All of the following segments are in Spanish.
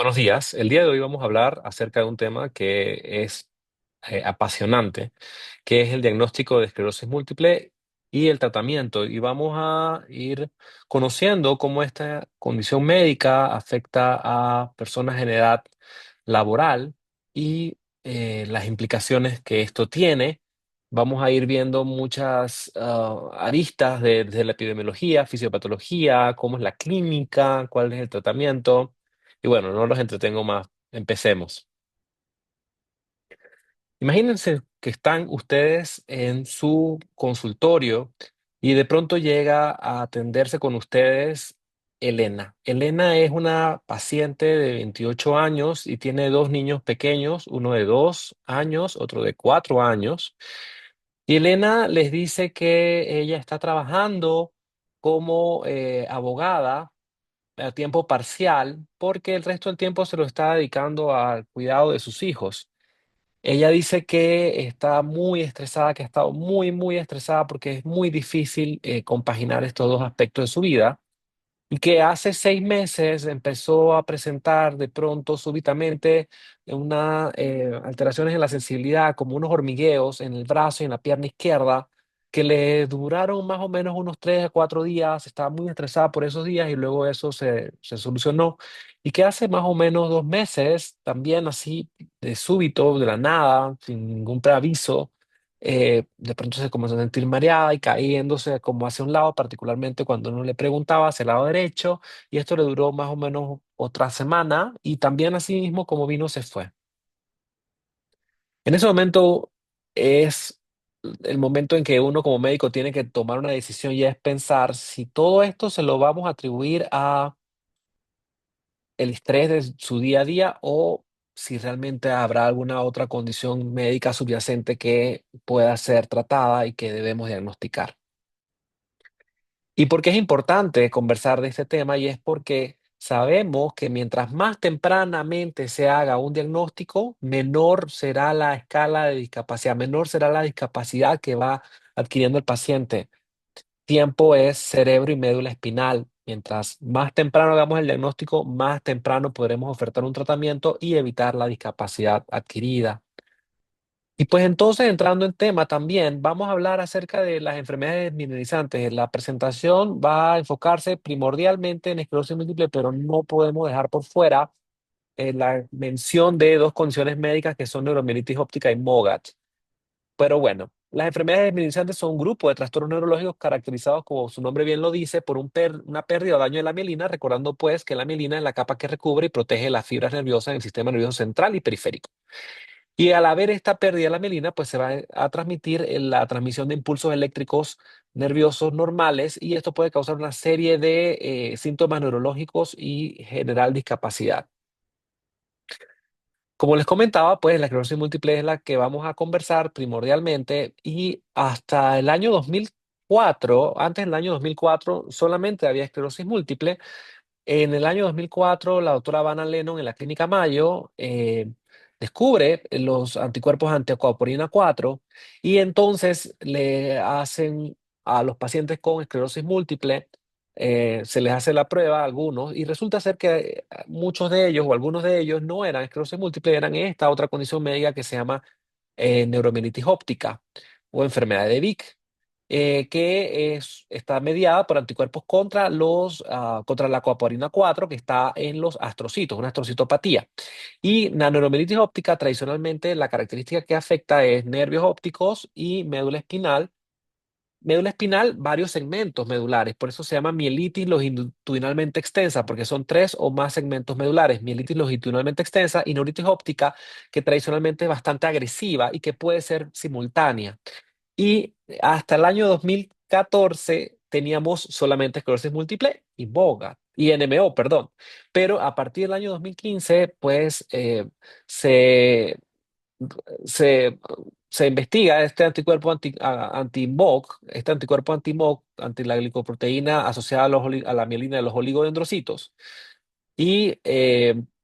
Buenos días. El día de hoy vamos a hablar acerca de un tema que es apasionante, que es el diagnóstico de esclerosis múltiple y el tratamiento. Y vamos a ir conociendo cómo esta condición médica afecta a personas en edad laboral y las implicaciones que esto tiene. Vamos a ir viendo muchas aristas de la epidemiología, fisiopatología, cómo es la clínica, cuál es el tratamiento. Y bueno, no los entretengo más. Empecemos. Imagínense que están ustedes en su consultorio y de pronto llega a atenderse con ustedes Elena. Elena es una paciente de 28 años y tiene dos niños pequeños, uno de 2 años, otro de 4 años. Y Elena les dice que ella está trabajando como abogada a tiempo parcial porque el resto del tiempo se lo está dedicando al cuidado de sus hijos. Ella dice que está muy estresada, que ha estado muy estresada porque es muy difícil compaginar estos dos aspectos de su vida y que hace 6 meses empezó a presentar de pronto, súbitamente, una alteraciones en la sensibilidad, como unos hormigueos en el brazo y en la pierna izquierda, que le duraron más o menos unos 3 a 4 días. Estaba muy estresada por esos días y luego eso se solucionó. Y que hace más o menos 2 meses, también así de súbito, de la nada, sin ningún preaviso, de pronto se comenzó a sentir mareada y cayéndose como hacia un lado, particularmente cuando uno le preguntaba hacia el lado derecho, y esto le duró más o menos otra semana, y también así mismo como vino se fue. En ese momento es el momento en que uno como médico tiene que tomar una decisión y es pensar si todo esto se lo vamos a atribuir a el estrés de su día a día o si realmente habrá alguna otra condición médica subyacente que pueda ser tratada y que debemos diagnosticar. ¿Y por qué es importante conversar de este tema? Y es porque sabemos que mientras más tempranamente se haga un diagnóstico, menor será la escala de discapacidad, menor será la discapacidad que va adquiriendo el paciente. Tiempo es cerebro y médula espinal. Mientras más temprano hagamos el diagnóstico, más temprano podremos ofertar un tratamiento y evitar la discapacidad adquirida. Y pues entonces, entrando en tema también, vamos a hablar acerca de las enfermedades minimizantes. La presentación va a enfocarse primordialmente en esclerosis múltiple, pero no podemos dejar por fuera la mención de dos condiciones médicas que son neuromielitis óptica y MOGAT. Pero bueno, las enfermedades minimizantes son un grupo de trastornos neurológicos caracterizados, como su nombre bien lo dice, por una pérdida o daño de la mielina, recordando pues que la mielina es la capa que recubre y protege las fibras nerviosas en el sistema nervioso central y periférico. Y al haber esta pérdida de la mielina, pues se va a transmitir en la transmisión de impulsos eléctricos nerviosos normales y esto puede causar una serie de síntomas neurológicos y general discapacidad. Como les comentaba, pues la esclerosis múltiple es la que vamos a conversar primordialmente y hasta el año 2004, antes del año 2004, solamente había esclerosis múltiple. En el año 2004, la doctora Vanna Lennon en la Clínica Mayo descubre los anticuerpos antiacuaporina 4 y entonces le hacen a los pacientes con esclerosis múltiple, se les hace la prueba a algunos y resulta ser que muchos de ellos o algunos de ellos no eran esclerosis múltiple, eran esta otra condición médica que se llama neuromielitis óptica o enfermedad de Vick, está mediada por anticuerpos contra la coaporina 4 que está en los astrocitos, una astrocitopatía. Y la neuromielitis óptica, tradicionalmente, la característica que afecta es nervios ópticos y médula espinal. Médula espinal, varios segmentos medulares, por eso se llama mielitis longitudinalmente extensa, porque son tres o más segmentos medulares, mielitis longitudinalmente extensa y neuritis óptica, que tradicionalmente es bastante agresiva y que puede ser simultánea. Y hasta el año 2014 teníamos solamente esclerosis múltiple y BOGA, y NMO, perdón. Pero a partir del año 2015, pues se se, se investiga este anticuerpo anti-MOG, este anticuerpo anti-MOG, anti la glicoproteína asociada a la mielina de los oligodendrocitos. Y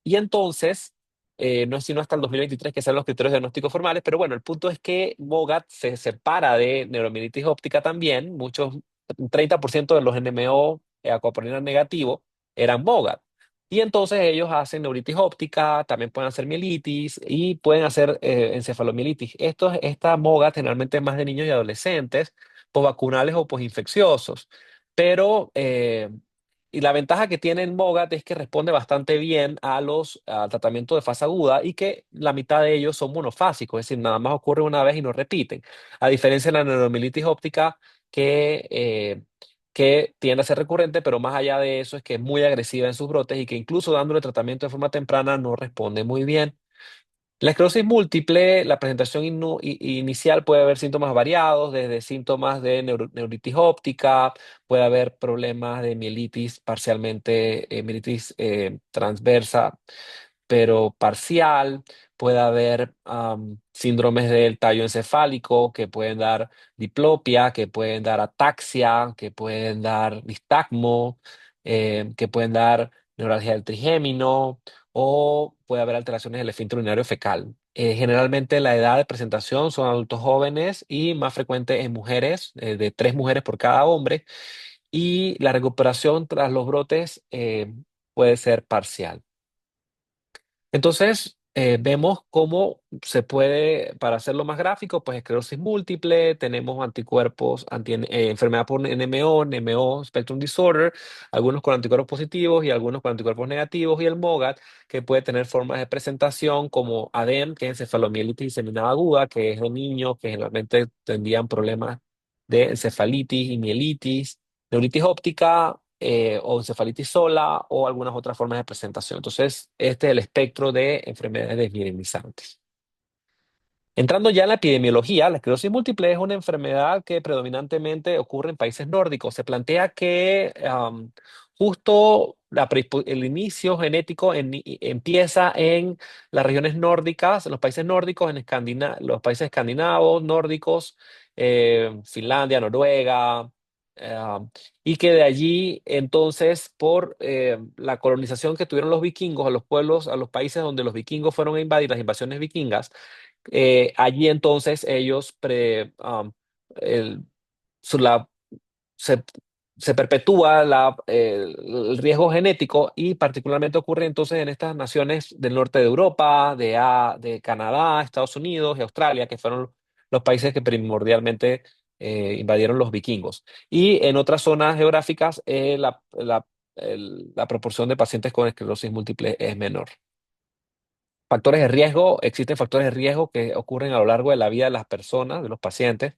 entonces, no es sino hasta el 2023 que salen los criterios diagnósticos formales, pero bueno, el punto es que MOGAT se separa de neuromielitis óptica también. Un 30% de los NMO, acuaporina negativo, eran MOGAT. Y entonces ellos hacen neuritis óptica, también pueden hacer mielitis y pueden hacer encefalomielitis. Esta MOGA generalmente es más de niños y adolescentes, posvacunales o posinfecciosos. Pero, y la ventaja que tiene el MOGAT es que responde bastante bien al tratamiento de fase aguda y que la mitad de ellos son monofásicos, es decir, nada más ocurre una vez y no repiten. A diferencia de la neuromielitis óptica, que tiende a ser recurrente, pero más allá de eso es que es muy agresiva en sus brotes y que incluso dándole tratamiento de forma temprana no responde muy bien. La esclerosis múltiple, la presentación inicial puede haber síntomas variados, desde síntomas de neuritis óptica, puede haber problemas de mielitis parcialmente, mielitis transversa pero parcial, puede haber síndromes del tallo encefálico que pueden dar diplopia, que pueden dar ataxia, que pueden dar nistagmo, que pueden dar neuralgia del trigémino o puede haber alteraciones del esfínter urinario fecal. Generalmente la edad de presentación son adultos jóvenes y más frecuente en mujeres, de 3 mujeres por cada hombre, y la recuperación tras los brotes puede ser parcial. Entonces, vemos cómo se puede, para hacerlo más gráfico, pues esclerosis múltiple, tenemos anticuerpos, enfermedad por NMO Spectrum Disorder, algunos con anticuerpos positivos y algunos con anticuerpos negativos, y el MOGAD, que puede tener formas de presentación como ADEM, que es encefalomielitis diseminada aguda, que es de niños que generalmente tendrían problemas de encefalitis y mielitis, neuritis óptica o encefalitis sola o algunas otras formas de presentación. Entonces, este es el espectro de enfermedades desmielinizantes. Entrando ya en la epidemiología, la esclerosis múltiple es una enfermedad que predominantemente ocurre en países nórdicos. Se plantea que justo el inicio genético empieza en las regiones nórdicas, en los países nórdicos, los países escandinavos, nórdicos, Finlandia, Noruega, eh, y que de allí entonces por la colonización que tuvieron los vikingos a los pueblos, a los países donde los vikingos fueron a invadir, las invasiones vikingas, allí entonces ellos el- su- la- se, se perpetúa el riesgo genético y particularmente ocurre entonces en estas naciones del norte de Europa, de Canadá, Estados Unidos y Australia, que fueron los países que primordialmente invadieron los vikingos. Y en otras zonas geográficas la proporción de pacientes con esclerosis múltiple es menor. Factores de riesgo, existen factores de riesgo que ocurren a lo largo de la vida de las personas, de los pacientes.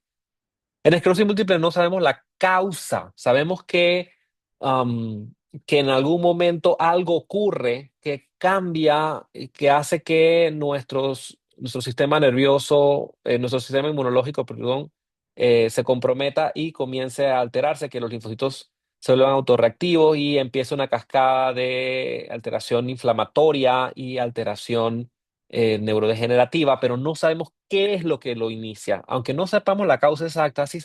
En esclerosis múltiple no sabemos la causa, sabemos que en algún momento algo ocurre que cambia, y que hace que nuestro sistema nervioso, nuestro sistema inmunológico, perdón, se comprometa y comience a alterarse, que los linfocitos se vuelvan autorreactivos y empieza una cascada de alteración inflamatoria y alteración neurodegenerativa, pero no sabemos qué es lo que lo inicia. Aunque no sepamos la causa exacta, sí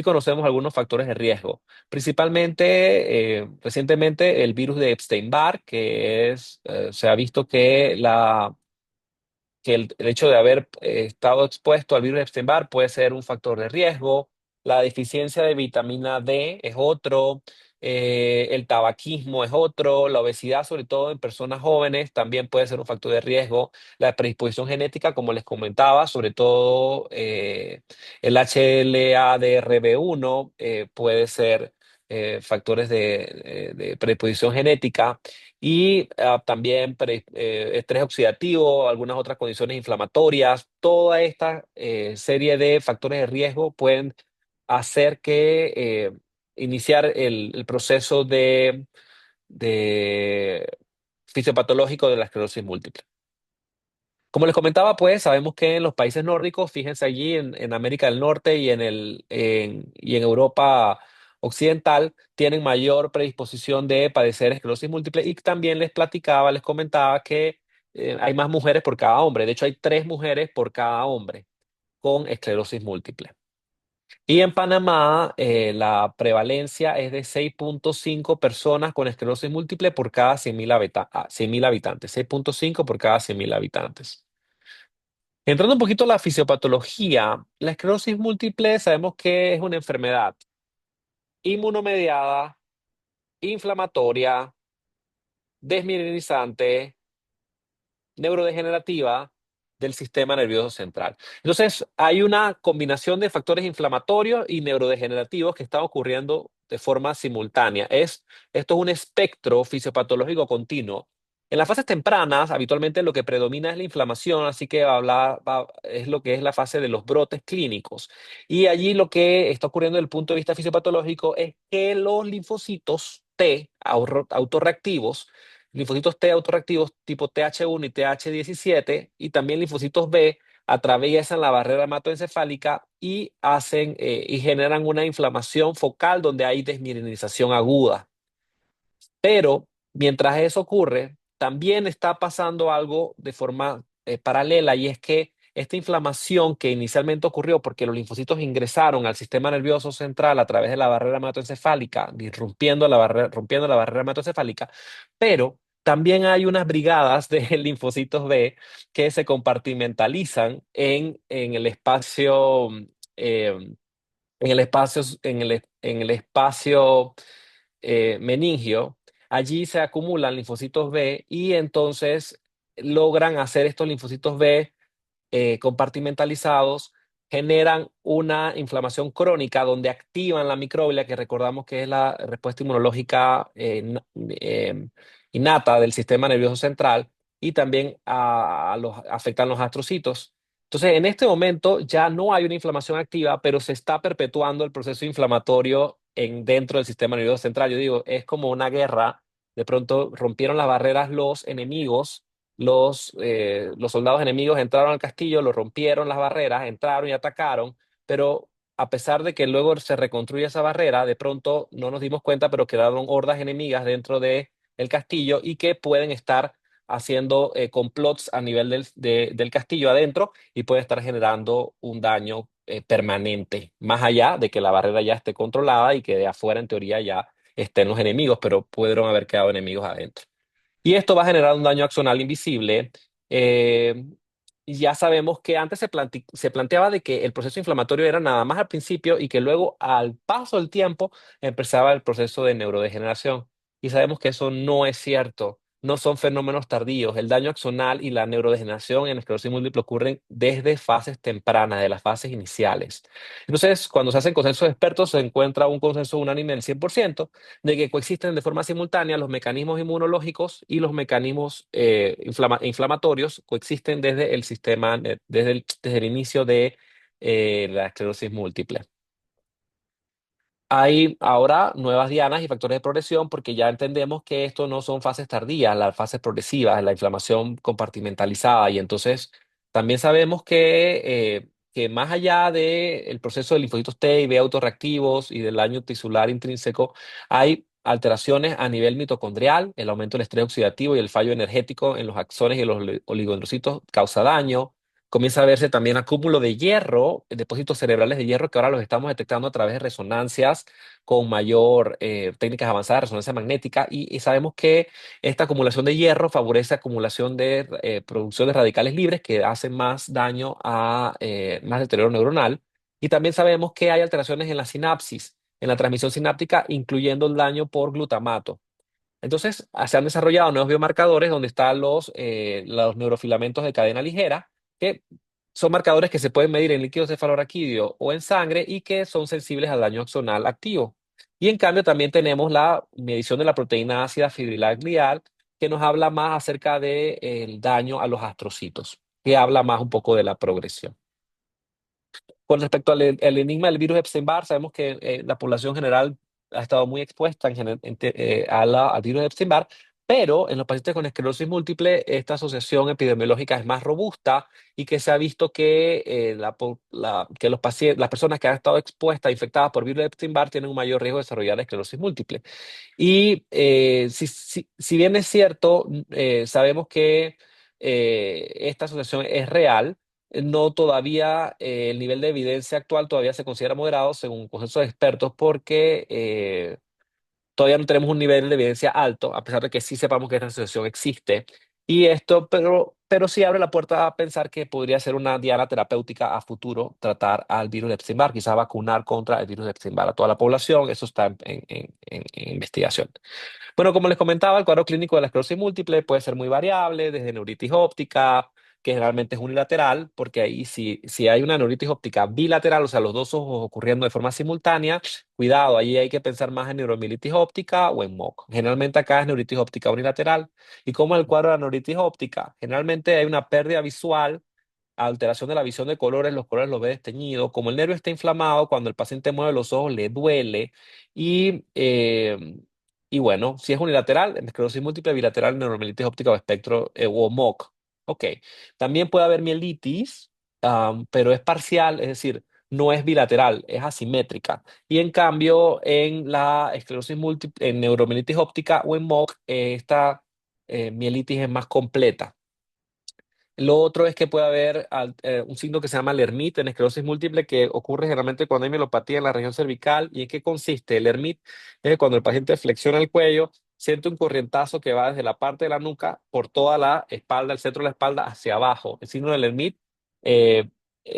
conocemos algunos factores de riesgo. Principalmente, recientemente, el virus de Epstein-Barr, se ha visto que el hecho de haber estado expuesto al virus de Epstein-Barr puede ser un factor de riesgo. La deficiencia de vitamina D es otro. El tabaquismo es otro. La obesidad, sobre todo en personas jóvenes, también puede ser un factor de riesgo. La predisposición genética, como les comentaba, sobre todo el HLA-DRB1 puede ser factores de predisposición genética y también estrés oxidativo, algunas otras condiciones inflamatorias. Toda esta serie de factores de riesgo pueden hacer que iniciar el proceso de fisiopatológico de la esclerosis múltiple. Como les comentaba, pues sabemos que en los países nórdicos, fíjense allí en América del Norte y en Europa occidental, tienen mayor predisposición de padecer esclerosis múltiple y también les comentaba que hay más mujeres por cada hombre. De hecho, hay 3 mujeres por cada hombre con esclerosis múltiple. Y en Panamá, la prevalencia es de 6.5 personas con esclerosis múltiple por cada 100.000 habitantes. 6.5 por cada 100.000 habitantes. Entrando un poquito a la fisiopatología, la esclerosis múltiple sabemos que es una enfermedad inmunomediada, inflamatoria, desmineralizante, neurodegenerativa del sistema nervioso central. Entonces, hay una combinación de factores inflamatorios y neurodegenerativos que están ocurriendo de forma simultánea. Esto es un espectro fisiopatológico continuo. En las fases tempranas, habitualmente lo que predomina es la inflamación, así que es lo que es la fase de los brotes clínicos. Y allí lo que está ocurriendo desde el punto de vista fisiopatológico es que los linfocitos T autorreactivos, linfocitos T autorreactivos tipo TH1 y TH17 y también linfocitos B atraviesan la barrera hematoencefálica y y generan una inflamación focal donde hay desmineralización aguda. Pero mientras eso ocurre, también está pasando algo de forma paralela, y es que esta inflamación que inicialmente ocurrió porque los linfocitos ingresaron al sistema nervioso central a través de la barrera hematoencefálica, rompiendo la barrera hematoencefálica, pero también hay unas brigadas de linfocitos B que se compartimentalizan en el espacio, eh, en el espacio meningio. Allí se acumulan linfocitos B y entonces logran hacer estos linfocitos B compartimentalizados, generan una inflamación crónica donde activan la microglia, que recordamos que es la respuesta inmunológica innata del sistema nervioso central, y también afectan los astrocitos. Entonces, en este momento ya no hay una inflamación activa, pero se está perpetuando el proceso inflamatorio dentro del sistema nervioso central. Yo digo, es como una guerra. De pronto rompieron las barreras los enemigos, los soldados enemigos entraron al castillo, lo rompieron las barreras, entraron y atacaron, pero a pesar de que luego se reconstruye esa barrera, de pronto no nos dimos cuenta, pero quedaron hordas enemigas dentro del castillo y que pueden estar haciendo complots a nivel del castillo adentro y puede estar generando un daño permanente, más allá de que la barrera ya esté controlada y que de afuera en teoría ya estén los enemigos, pero pudieron haber quedado enemigos adentro. Y esto va a generar un daño axonal invisible. eh, y ya sabemos que antes se planteaba de que el proceso inflamatorio era nada más al principio y que luego al paso del tiempo empezaba el proceso de neurodegeneración. Y sabemos que eso no es cierto. No son fenómenos tardíos. El daño axonal y la neurodegeneración en esclerosis múltiple ocurren desde fases tempranas, de las fases iniciales. Entonces, cuando se hacen consensos de expertos, se encuentra un consenso unánime del 100% de que coexisten de forma simultánea los mecanismos inmunológicos y los mecanismos inflamatorios, coexisten desde el sistema, desde el inicio de la esclerosis múltiple. Hay ahora nuevas dianas y factores de progresión porque ya entendemos que esto no son fases tardías, las fases progresivas, la inflamación compartimentalizada. Y entonces también sabemos que más allá del proceso de linfocitos T y B autorreactivos y del daño tisular intrínseco, hay alteraciones a nivel mitocondrial, el aumento del estrés oxidativo y el fallo energético en los axones y los oligodendrocitos causa daño. Comienza a verse también acúmulo de hierro, depósitos cerebrales de hierro que ahora los estamos detectando a través de resonancias con mayor técnicas avanzadas de resonancia magnética, y sabemos que esta acumulación de hierro favorece acumulación de producción de radicales libres que hacen más daño más deterioro neuronal. Y también sabemos que hay alteraciones en la sinapsis, en la transmisión sináptica, incluyendo el daño por glutamato. Entonces, se han desarrollado nuevos biomarcadores donde están los neurofilamentos de cadena ligera, que son marcadores que se pueden medir en líquido cefalorraquídeo o en sangre y que son sensibles al daño axonal activo. Y en cambio también tenemos la medición de la proteína ácida fibrilar glial, que nos habla más acerca del daño a los astrocitos, que habla más un poco de la progresión. Con respecto al enigma del virus Epstein-Barr, sabemos que la población general ha estado muy expuesta al virus Epstein-Barr, pero en los pacientes con esclerosis múltiple, esta asociación epidemiológica es más robusta y que se ha visto que, que las personas que han estado expuestas, infectadas por virus Epstein-Barr, tienen un mayor riesgo de desarrollar esclerosis múltiple. Y si bien es cierto, sabemos que esta asociación es real, no todavía el nivel de evidencia actual todavía se considera moderado según consenso de expertos porque todavía no tenemos un nivel de evidencia alto, a pesar de que sí sepamos que esta asociación existe. Y esto, pero sí abre la puerta a pensar que podría ser una diana terapéutica a futuro tratar al virus de Epstein-Barr, quizás vacunar contra el virus de Epstein-Barr a toda la población. Eso está en investigación. Bueno, como les comentaba, el cuadro clínico de la esclerosis múltiple puede ser muy variable, desde neuritis óptica, que generalmente es unilateral, porque ahí si hay una neuritis óptica bilateral, o sea, los dos ojos ocurriendo de forma simultánea, cuidado, ahí hay que pensar más en neuromielitis óptica o en MOC. Generalmente acá es neuritis óptica unilateral. ¿Y cómo es el cuadro de la neuritis óptica? Generalmente hay una pérdida visual, alteración de la visión de colores, los colores los ve desteñidos. Como el nervio está inflamado, cuando el paciente mueve los ojos le duele. Y, eh, y bueno, si es unilateral, esclerosis múltiple, bilateral, neuromielitis óptica o espectro o MOC. Ok, también puede haber mielitis, pero es parcial, es decir, no es bilateral, es asimétrica. Y en cambio, en la esclerosis múltiple, en neuromielitis óptica o en MOC, esta mielitis es más completa. Lo otro es que puede haber un signo que se llama Lermite en esclerosis múltiple que ocurre generalmente cuando hay mielopatía en la región cervical. ¿Y en qué consiste? El Lermite es cuando el paciente flexiona el cuello, siente un corrientazo que va desde la parte de la nuca por toda la espalda, el centro de la espalda hacia abajo. El signo del Lermite eh,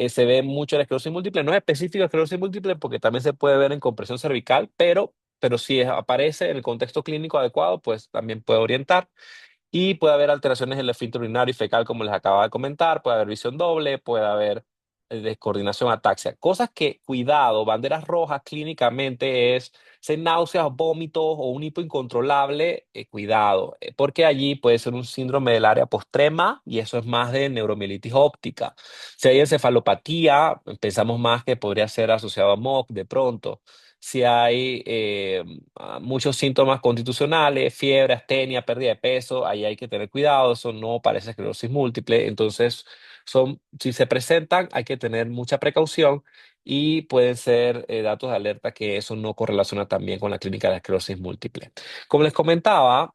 se ve mucho en la esclerosis múltiple. No es específico de esclerosis múltiple porque también se puede ver en compresión cervical, pero si aparece en el contexto clínico adecuado, pues también puede orientar. Y puede haber alteraciones en el esfínter urinario y fecal, como les acababa de comentar, puede haber visión doble, puede haber descoordinación, ataxia. Cosas que, cuidado, banderas rojas clínicamente es náuseas, vómitos o un hipo incontrolable, cuidado, porque allí puede ser un síndrome del área postrema y eso es más de neuromielitis óptica. Si hay encefalopatía, pensamos más que podría ser asociado a MOC de pronto. Si hay muchos síntomas constitucionales, fiebre, astenia, pérdida de peso, ahí hay que tener cuidado, eso no parece esclerosis múltiple, entonces si se presentan hay que tener mucha precaución y pueden ser datos de alerta que eso no correlaciona también con la clínica de la esclerosis múltiple. Como les comentaba,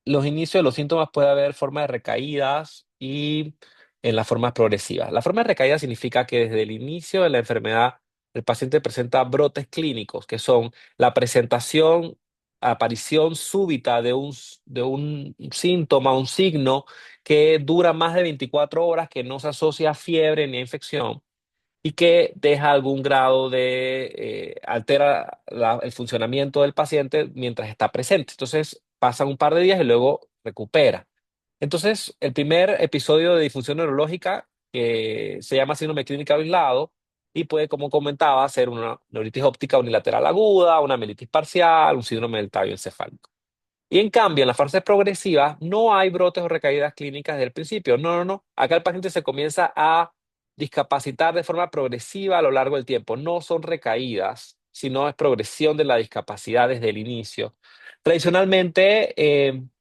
los inicios de los síntomas puede haber formas de recaídas y en las formas progresivas. La forma de recaída significa que desde el inicio de la enfermedad el paciente presenta brotes clínicos, que son la presentación, aparición súbita de un síntoma, un signo que dura más de 24 horas, que no se asocia a fiebre ni a infección y que deja algún grado de, altera el funcionamiento del paciente mientras está presente. Entonces pasan un par de días y luego recupera. Entonces, el primer episodio de disfunción neurológica que se llama síndrome clínico aislado y puede, como comentaba, ser una neuritis óptica unilateral aguda, una mielitis parcial, un síndrome del tallo encefálico. Y en cambio, en las fases progresivas no hay brotes o recaídas clínicas desde el principio. No, no, no. Acá el paciente se comienza a discapacitar de forma progresiva a lo largo del tiempo. No son recaídas, sino es progresión de la discapacidad desde el inicio. Tradicionalmente,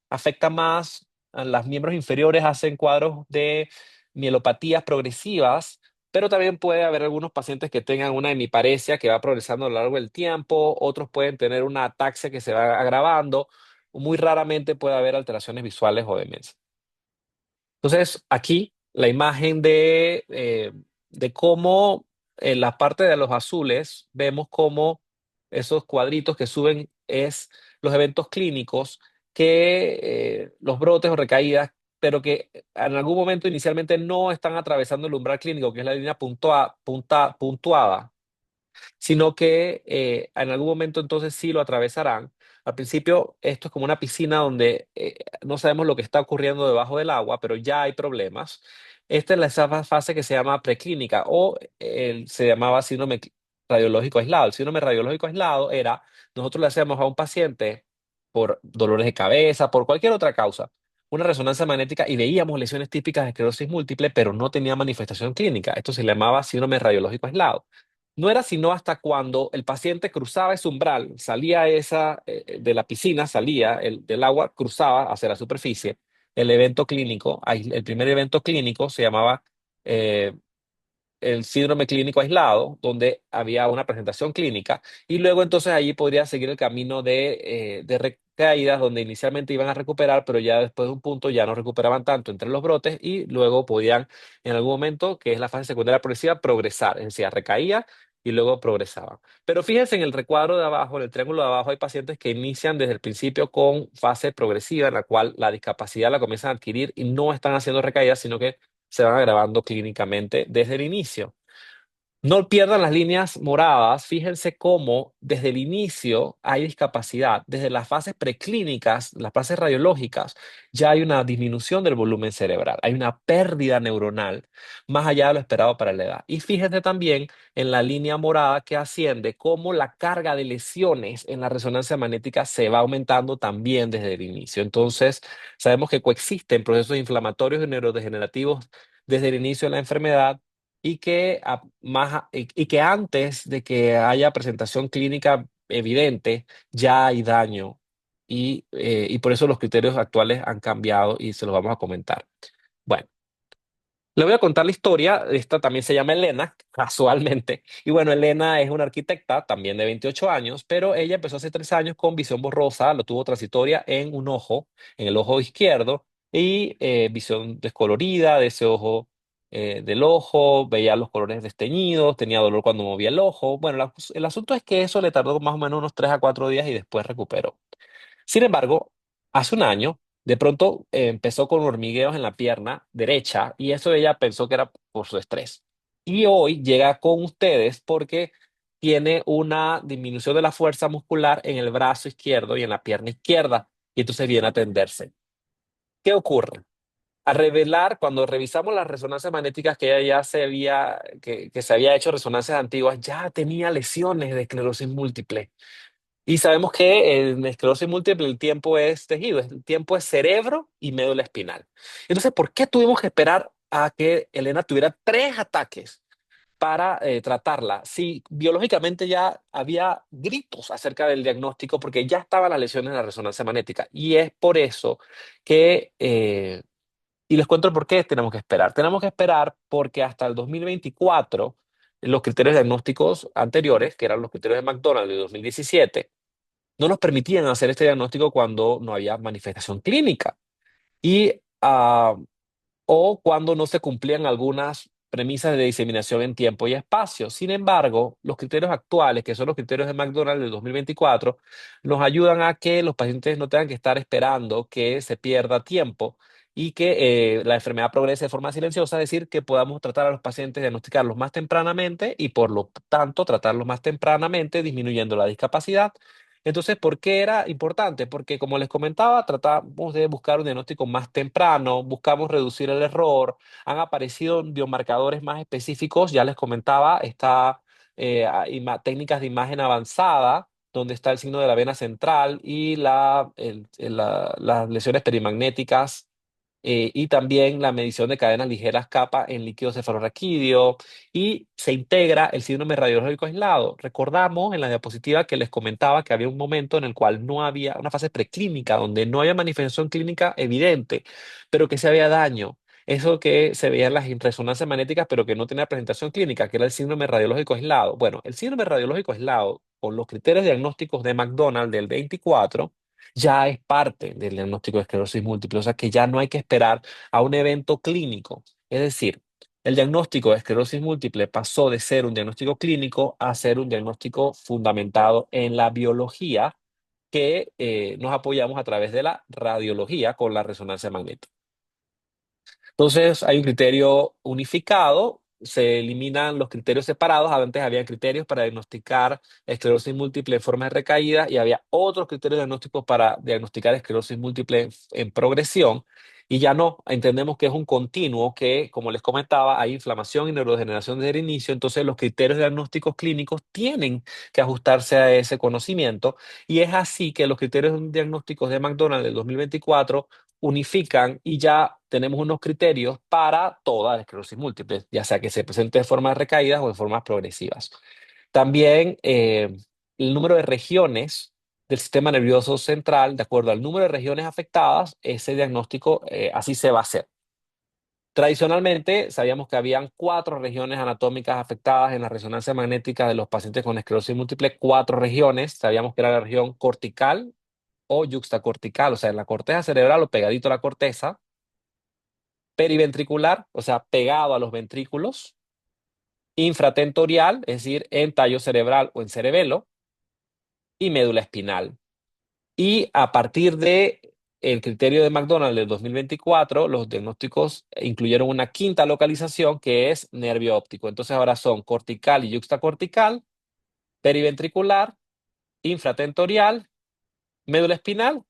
afecta más a los miembros inferiores, hacen cuadros de mielopatías progresivas, pero también puede haber algunos pacientes que tengan una hemiparesia que va progresando a lo largo del tiempo, otros pueden tener una ataxia que se va agravando, muy raramente puede haber alteraciones visuales o demencia. Entonces, aquí la imagen de cómo en la parte de los azules vemos cómo esos cuadritos que suben es los eventos clínicos que los brotes o recaídas, pero que en algún momento inicialmente no están atravesando el umbral clínico, que es la línea puntuada, sino que en algún momento entonces sí lo atravesarán. Al principio esto es como una piscina donde no sabemos lo que está ocurriendo debajo del agua, pero ya hay problemas. Esta es esa fase que se llama preclínica o se llamaba síndrome radiológico aislado. El síndrome radiológico aislado era, nosotros le hacemos a un paciente por dolores de cabeza, por cualquier otra causa, una resonancia magnética y veíamos lesiones típicas de esclerosis múltiple, pero no tenía manifestación clínica. Esto se llamaba síndrome radiológico aislado. No era sino hasta cuando el paciente cruzaba ese umbral, salía de la piscina, salía del agua, cruzaba hacia la superficie. El evento clínico, el primer evento clínico se llamaba eh, el síndrome clínico aislado, donde había una presentación clínica, y luego entonces allí podría seguir el camino de recaídas, donde inicialmente iban a recuperar, pero ya después de un punto ya no recuperaban tanto entre los brotes, y luego podían en algún momento, que es la fase secundaria progresiva, progresar, es decir, recaía y luego progresaban. Pero fíjense en el recuadro de abajo, en el triángulo de abajo, hay pacientes que inician desde el principio con fase progresiva, en la cual la discapacidad la comienzan a adquirir y no están haciendo recaídas, sino que se van agravando clínicamente desde el inicio. No pierdan las líneas moradas. Fíjense cómo desde el inicio hay discapacidad. Desde las fases preclínicas, las fases radiológicas, ya hay una disminución del volumen cerebral. Hay una pérdida neuronal más allá de lo esperado para la edad. Y fíjense también en la línea morada que asciende cómo la carga de lesiones en la resonancia magnética se va aumentando también desde el inicio. Entonces, sabemos que coexisten procesos inflamatorios y neurodegenerativos desde el inicio de la enfermedad y que, y que antes de que haya presentación clínica evidente, ya hay daño y por eso los criterios actuales han cambiado y se los vamos a comentar. Bueno. Le voy a contar la historia. Esta también se llama Elena, casualmente. Y bueno, Elena es una arquitecta también de 28 años, pero ella empezó hace 3 años con visión borrosa, lo tuvo transitoria en un ojo, en el ojo izquierdo, y visión descolorida de ese ojo, del ojo, veía los colores desteñidos, tenía dolor cuando movía el ojo. Bueno, el asunto es que eso le tardó más o menos unos 3 a 4 días y después recuperó. Sin embargo, hace un año, de pronto empezó con hormigueos en la pierna derecha y eso ella pensó que era por su estrés. Y hoy llega con ustedes porque tiene una disminución de la fuerza muscular en el brazo izquierdo y en la pierna izquierda y entonces viene a atenderse. ¿Qué ocurre? A revelar, cuando revisamos las resonancias magnéticas que ella ya que se había hecho resonancias antiguas, ya tenía lesiones de esclerosis múltiple. Y sabemos que en esclerosis múltiple el tiempo es tejido, el tiempo es cerebro y médula espinal. Entonces, ¿por qué tuvimos que esperar a que Elena tuviera 3 ataques para tratarla? Si biológicamente ya había gritos acerca del diagnóstico, porque ya estaban las lesiones en la resonancia magnética. Y es por eso que, y les cuento el por qué tenemos que esperar. Tenemos que esperar porque hasta el 2024 los criterios diagnósticos anteriores, que eran los criterios de McDonald de 2017, no nos permitían hacer este diagnóstico cuando no había manifestación clínica y, o cuando no se cumplían algunas premisas de diseminación en tiempo y espacio. Sin embargo, los criterios actuales, que son los criterios de McDonald del 2024, nos ayudan a que los pacientes no tengan que estar esperando que se pierda tiempo y que la enfermedad progrese de forma silenciosa, es decir, que podamos tratar a los pacientes, diagnosticarlos más tempranamente y por lo tanto tratarlos más tempranamente, disminuyendo la discapacidad. Entonces, ¿por qué era importante? Porque, como les comentaba, tratamos de buscar un diagnóstico más temprano, buscamos reducir el error, han aparecido biomarcadores más específicos, ya les comentaba, está técnicas de imagen avanzada, donde está el signo de la vena central y las lesiones perimagnéticas, y también la medición de cadenas ligeras kappa en líquido cefalorraquídeo y se integra el síndrome radiológico aislado. Recordamos en la diapositiva que les comentaba que había un momento en el cual no había una fase preclínica, donde no había manifestación clínica evidente, pero que se había daño. Eso que se veía en las resonancias magnéticas, pero que no tenía presentación clínica, que era el síndrome radiológico aislado. Bueno, el síndrome radiológico aislado, con los criterios diagnósticos de McDonald del 24, ya es parte del diagnóstico de esclerosis múltiple, o sea que ya no hay que esperar a un evento clínico. Es decir, el diagnóstico de esclerosis múltiple pasó de ser un diagnóstico clínico a ser un diagnóstico fundamentado en la biología que nos apoyamos a través de la radiología con la resonancia magnética. Entonces hay un criterio unificado, se eliminan los criterios separados. Antes había criterios para diagnosticar esclerosis múltiple en forma de recaída y había otros criterios diagnósticos para diagnosticar esclerosis múltiple en progresión. Y ya no, entendemos que es un continuo que, como les comentaba, hay inflamación y neurodegeneración desde el inicio, entonces los criterios diagnósticos clínicos tienen que ajustarse a ese conocimiento y es así que los criterios diagnósticos de McDonald's del 2024 unifican y ya tenemos unos criterios para toda la esclerosis múltiple, ya sea que se presente de formas recaídas o de formas progresivas. También el número de regiones del sistema nervioso central, de acuerdo al número de regiones afectadas, ese diagnóstico así se va a hacer. Tradicionalmente, sabíamos que habían 4 regiones anatómicas afectadas en la resonancia magnética de los pacientes con esclerosis múltiple, 4 regiones. Sabíamos que era la región cortical o yuxtacortical, o sea, en la corteza cerebral o pegadito a la corteza, periventricular, o sea, pegado a los ventrículos, infratentorial, es decir, en tallo cerebral o en cerebelo, y médula espinal. Y a partir de el criterio de McDonald del 2024, los diagnósticos incluyeron una quinta localización que es nervio óptico. Entonces ahora son cortical y yuxtacortical, periventricular, infratentorial, médula espinal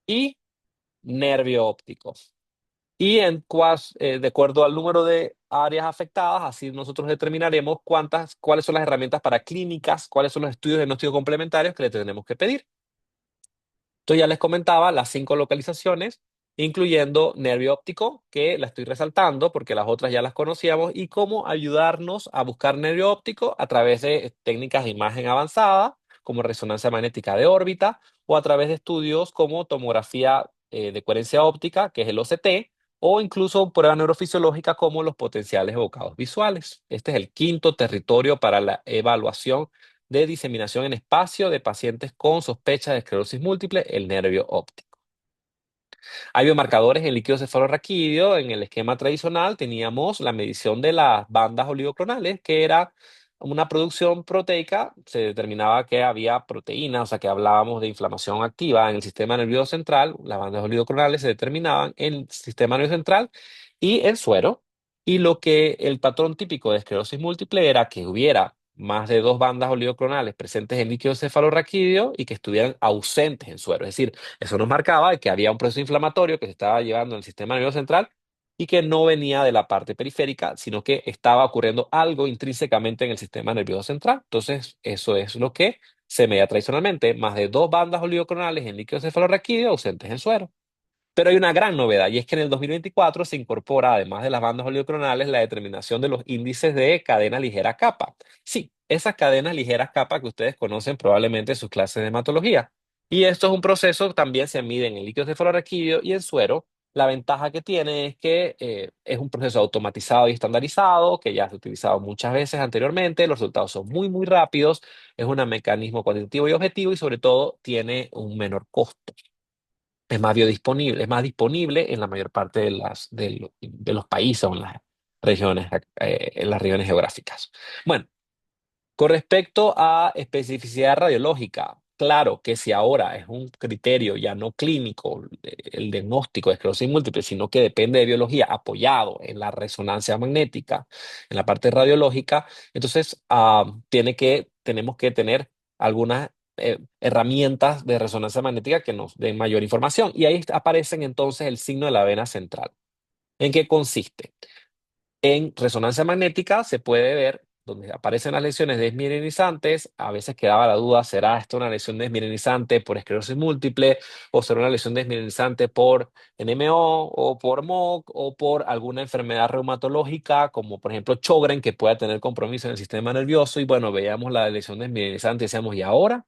y nervio óptico. Y de acuerdo al número de áreas afectadas, así nosotros determinaremos cuáles son las herramientas para clínicas, cuáles son los estudios de diagnóstico complementarios que le tenemos que pedir. Entonces ya les comentaba las 5 localizaciones, incluyendo nervio óptico, que la estoy resaltando porque las otras ya las conocíamos, y cómo ayudarnos a buscar nervio óptico a través de técnicas de imagen avanzada, como resonancia magnética de órbita, o a través de estudios como tomografía de coherencia óptica, que es el OCT, o incluso pruebas neurofisiológicas como los potenciales evocados visuales. Este es el quinto territorio para la evaluación de diseminación en espacio de pacientes con sospecha de esclerosis múltiple, el nervio óptico. Hay biomarcadores en líquido cefalorraquídeo. En el esquema tradicional teníamos la medición de las bandas oligoclonales, que era una producción proteica. Se determinaba que había proteína, o sea que hablábamos de inflamación activa en el sistema nervioso central. Las bandas oligoclonales se determinaban en el sistema nervioso central y en suero. Y lo que el patrón típico de esclerosis múltiple era que hubiera más de 2 bandas oligoclonales presentes en líquido cefalorraquídeo y que estuvieran ausentes en suero. Es decir, eso nos marcaba que había un proceso inflamatorio que se estaba llevando en el sistema nervioso central y que no venía de la parte periférica, sino que estaba ocurriendo algo intrínsecamente en el sistema nervioso central. Entonces, eso es lo que se medía tradicionalmente, más de 2 bandas oligoclonales en líquido cefalorraquídeo ausentes en suero. Pero hay una gran novedad, y es que en el 2024 se incorpora, además de las bandas oligoclonales, la determinación de los índices de cadena ligera kappa. Sí, esas cadenas ligeras kappa que ustedes conocen probablemente en sus clases de hematología. Y esto es un proceso, también se mide en el líquido cefalorraquídeo y en suero. La ventaja que tiene es que es un proceso automatizado y estandarizado, que ya se ha utilizado muchas veces anteriormente. Los resultados son muy, muy rápidos. Es un mecanismo cuantitativo y objetivo, y sobre todo tiene un menor costo. Es más biodisponible, es más disponible en la mayor parte de los países o en las regiones geográficas. Bueno, con respecto a especificidad radiológica, claro que si ahora es un criterio ya no clínico el diagnóstico de esclerosis múltiple, sino que depende de biología apoyado en la resonancia magnética, en la parte radiológica, entonces tenemos que tener algunas herramientas de resonancia magnética que nos den mayor información. Y ahí aparecen entonces el signo de la vena central. ¿En qué consiste? En resonancia magnética se puede ver donde aparecen las lesiones desmineralizantes. A veces quedaba la duda, ¿será esto una lesión desmineralizante por esclerosis múltiple o será una lesión desmineralizante por NMO o por MOC o por alguna enfermedad reumatológica como por ejemplo Sjögren, que pueda tener compromiso en el sistema nervioso? Y bueno, veíamos la lesión desmineralizante y decíamos, ¿y ahora?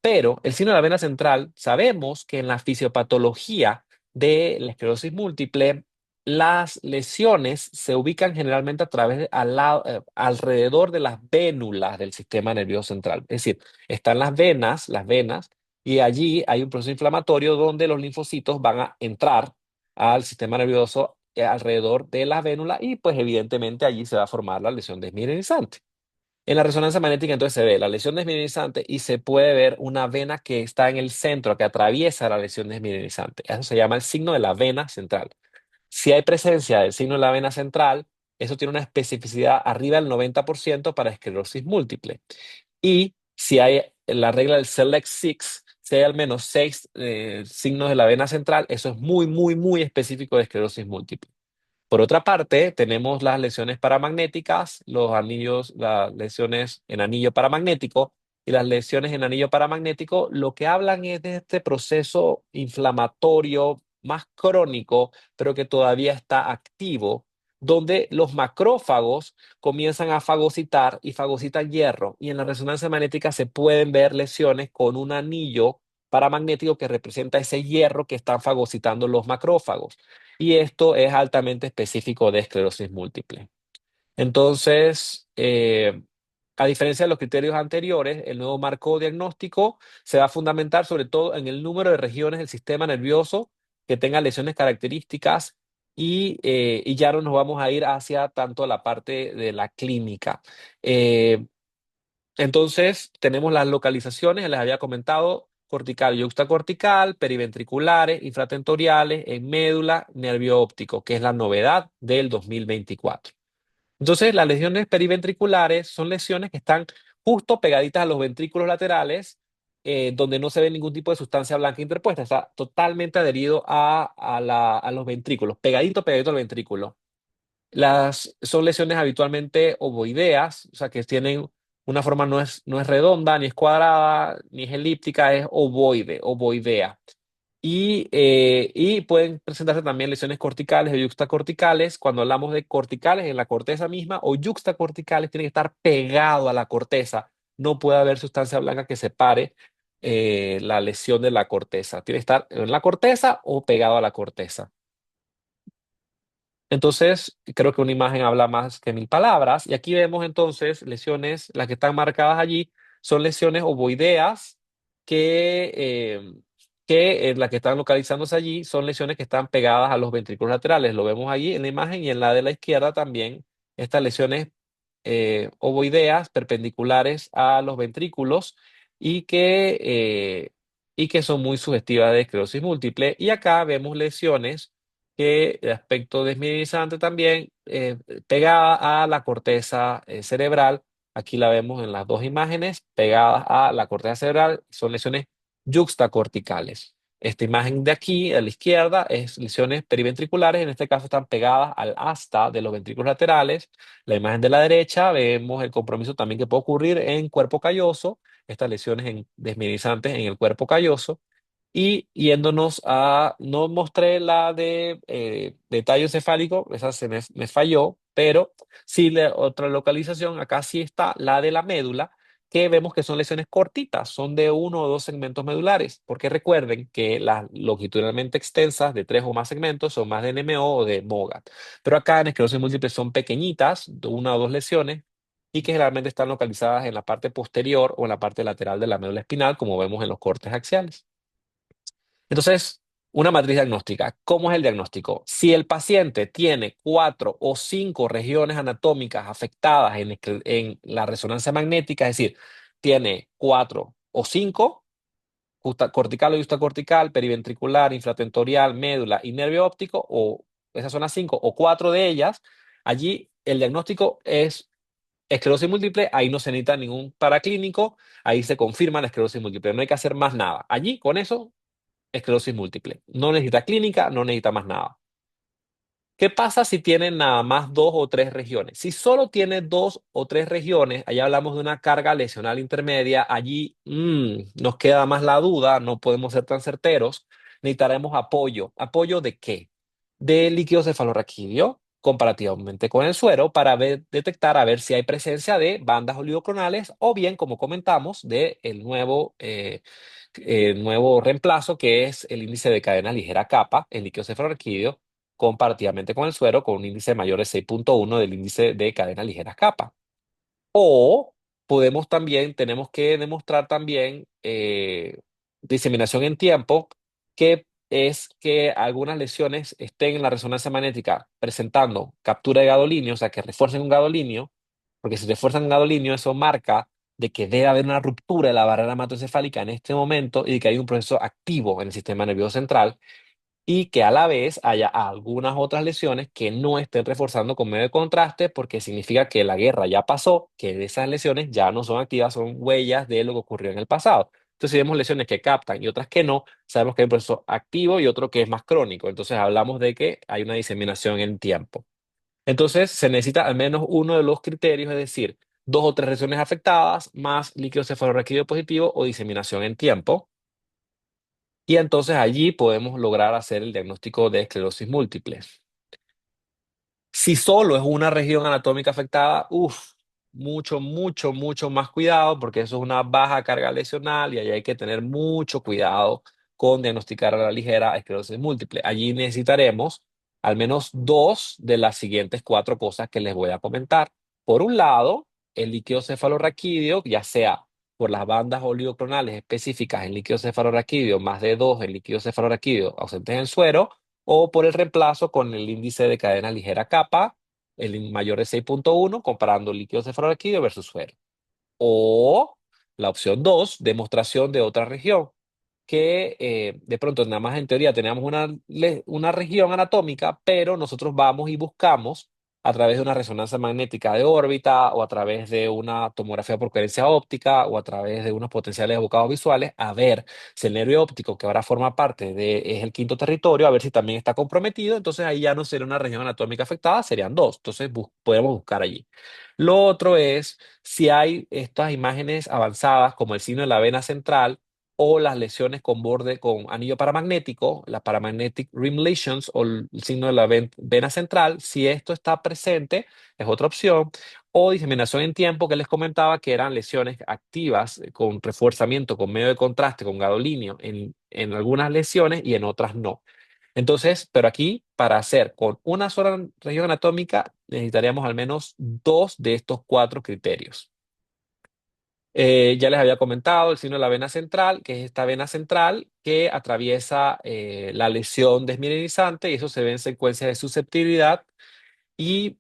Pero el signo de la vena central, sabemos que en la fisiopatología de la esclerosis múltiple, las lesiones se ubican generalmente a través alrededor de las vénulas del sistema nervioso central. Es decir, están las venas, y allí hay un proceso inflamatorio donde los linfocitos van a entrar al sistema nervioso alrededor de la vénula, y pues evidentemente allí se va a formar la lesión desmineralizante. En la resonancia magnética entonces se ve la lesión desmineralizante y se puede ver una vena que está en el centro, que atraviesa la lesión desmineralizante. Eso se llama el signo de la vena central. Si hay presencia del signo de la vena central, eso tiene una especificidad arriba del 90% para esclerosis múltiple. Y si hay la regla del Select Six, si hay al menos 6 signos de la vena central, eso es muy, muy, muy específico de esclerosis múltiple. Por otra parte, tenemos las lesiones paramagnéticas, los anillos, las lesiones en anillo paramagnético y las lesiones en anillo paramagnético. Lo que hablan es de este proceso inflamatorio más crónico, pero que todavía está activo, donde los macrófagos comienzan a fagocitar y fagocitan hierro. Y en la resonancia magnética se pueden ver lesiones con un anillo paramagnético que representa ese hierro que están fagocitando los macrófagos. Y esto es altamente específico de esclerosis múltiple. Entonces, a diferencia de los criterios anteriores, el nuevo marco diagnóstico se va a fundamentar sobre todo en el número de regiones del sistema nervioso que tengan lesiones características y ya no nos vamos a ir hacia tanto la parte de la clínica. Eh, entonces, tenemos las localizaciones, les había comentado, cortical, yuxtacortical, periventriculares, infratentoriales, en médula, nervio óptico, que es la novedad del 2024. Entonces, las lesiones periventriculares son lesiones que están justo pegaditas a los ventrículos laterales, donde no se ve ningún tipo de sustancia blanca interpuesta. Está totalmente adherido a los ventrículos, pegadito, pegadito al ventrículo. Son lesiones habitualmente ovoideas, o sea, que tienen una forma no es redonda, ni es cuadrada, ni es elíptica, es ovoidea. Y pueden presentarse también lesiones corticales o yuxtacorticales. Cuando hablamos de corticales en la corteza misma o yuxtacorticales, tienen que estar pegado a la corteza. No puede haber sustancia blanca que separe la lesión de la corteza. Tiene que estar en la corteza o pegado a la corteza. Entonces, creo que una imagen habla más que mil palabras. Y aquí vemos entonces lesiones, las que están marcadas allí, son lesiones ovoideas que, eh, que las que están localizándose allí son lesiones que están pegadas a los ventrículos laterales. Lo vemos allí en la imagen y en la de la izquierda también, estas lesiones ovoideas perpendiculares a los ventrículos y que, eh, y que son muy sugestivas de esclerosis múltiple. Y acá vemos lesiones que de aspecto desmineralizante también, pegada a la corteza cerebral. Aquí la vemos en las dos imágenes, pegadas a la corteza cerebral, son lesiones yuxtacorticales. Esta imagen de aquí, a la izquierda, es lesiones periventriculares, en este caso están pegadas al asta de los ventrículos laterales. La imagen de la derecha, vemos el compromiso también que puede ocurrir en cuerpo calloso, estas lesiones desmineralizantes en el cuerpo calloso. Y yéndonos no mostré la de tallo encefálico, esa me falló, pero sí otra localización, acá sí está la de la médula, que vemos que son lesiones cortitas, son de uno o dos segmentos medulares, porque recuerden que las longitudinalmente extensas de tres o más segmentos son más de NMO o de MOGAT, pero acá en esclerosis múltiple son pequeñitas, de una o dos lesiones, y que generalmente están localizadas en la parte posterior o en la parte lateral de la médula espinal, como vemos en los cortes axiales. Entonces, una matriz diagnóstica. ¿Cómo es el diagnóstico? Si el paciente tiene cuatro o cinco regiones anatómicas afectadas en la resonancia magnética, es decir, tiene cuatro o cinco, cortical o yuxtacortical, periventricular, infratentorial, médula y nervio óptico, o esas son las cinco o cuatro de ellas, allí el diagnóstico es esclerosis múltiple, ahí no se necesita ningún paraclínico, ahí se confirma la esclerosis múltiple, no hay que hacer más nada. Allí, con eso, esclerosis múltiple. No necesita clínica, no necesita más nada. ¿Qué pasa si tiene nada más dos o tres regiones? Si solo tiene dos o tres regiones, allá hablamos de una carga lesional intermedia, allí nos queda más la duda, no podemos ser tan certeros, necesitaremos apoyo. ¿Apoyo de qué? De líquido cefalorraquídeo comparativamente con el suero para detectar a ver si hay presencia de bandas oligoclonales o bien, como comentamos, de el nuevo reemplazo que es el índice de cadena ligera kappa, el líquido cefalorraquídeo comparativamente con el suero, con un índice mayor de 6.1 del índice de cadenas ligeras kappa. O tenemos que demostrar también diseminación en tiempo, que es que algunas lesiones estén en la resonancia magnética presentando captura de gadolinio, o sea, que refuercen un gadolinio, porque si refuerzan un gadolinio, eso marca de que debe haber una ruptura de la barrera hematoencefálica en este momento y de que hay un proceso activo en el sistema nervioso central y que a la vez haya algunas otras lesiones que no estén reforzando con medio de contraste porque significa que la guerra ya pasó, que esas lesiones ya no son activas, son huellas de lo que ocurrió en el pasado. Entonces, si vemos lesiones que captan y otras que no, sabemos que hay un proceso activo y otro que es más crónico. Entonces, hablamos de que hay una diseminación en tiempo. Entonces, se necesita al menos uno de los criterios, es decir, dos o tres lesiones afectadas, más líquido cefalorraquídeo positivo o diseminación en tiempo. Y entonces allí podemos lograr hacer el diagnóstico de esclerosis múltiple. Si solo es una región anatómica afectada, mucho, mucho, mucho más cuidado porque eso es una baja carga lesional y ahí hay que tener mucho cuidado con diagnosticar a la ligera esclerosis múltiple. Allí necesitaremos al menos dos de las siguientes cuatro cosas que les voy a comentar. Por un lado, el líquido cefalorraquídeo, ya sea por las bandas oligoclonales específicas en líquido cefalorraquídeo, más de dos en líquido cefalorraquídeo ausentes en suero, o por el reemplazo con el índice de cadena ligera kappa, mayor de 6,1, comparando líquido cefalorraquídeo versus suero. O la opción 2, demostración de otra región, que de pronto nada más en teoría tenemos una región anatómica, pero nosotros vamos y buscamos a través de una resonancia magnética de órbita o a través de una tomografía por coherencia óptica o a través de unos potenciales evocados visuales a ver si el nervio óptico que ahora forma parte es el quinto territorio, a ver si también está comprometido. Entonces ahí ya no sería una región anatómica afectada, serían dos. Entonces podemos buscar allí. Lo otro es si hay estas imágenes avanzadas como el signo de la vena central o las lesiones con borde con anillo paramagnético, la paramagnetic rim lesions o el signo de la vena central. Si esto está presente, es otra opción. O diseminación en tiempo, que les comentaba que eran lesiones activas con reforzamiento, con medio de contraste, con gadolínio en algunas lesiones y en otras no. Entonces, pero aquí, para hacer con una sola región anatómica, necesitaríamos al menos dos de estos cuatro criterios. Ya les había comentado el signo de la vena central, que es esta vena central que atraviesa la lesión desmineralizante y eso se ve en secuencia de susceptibilidad y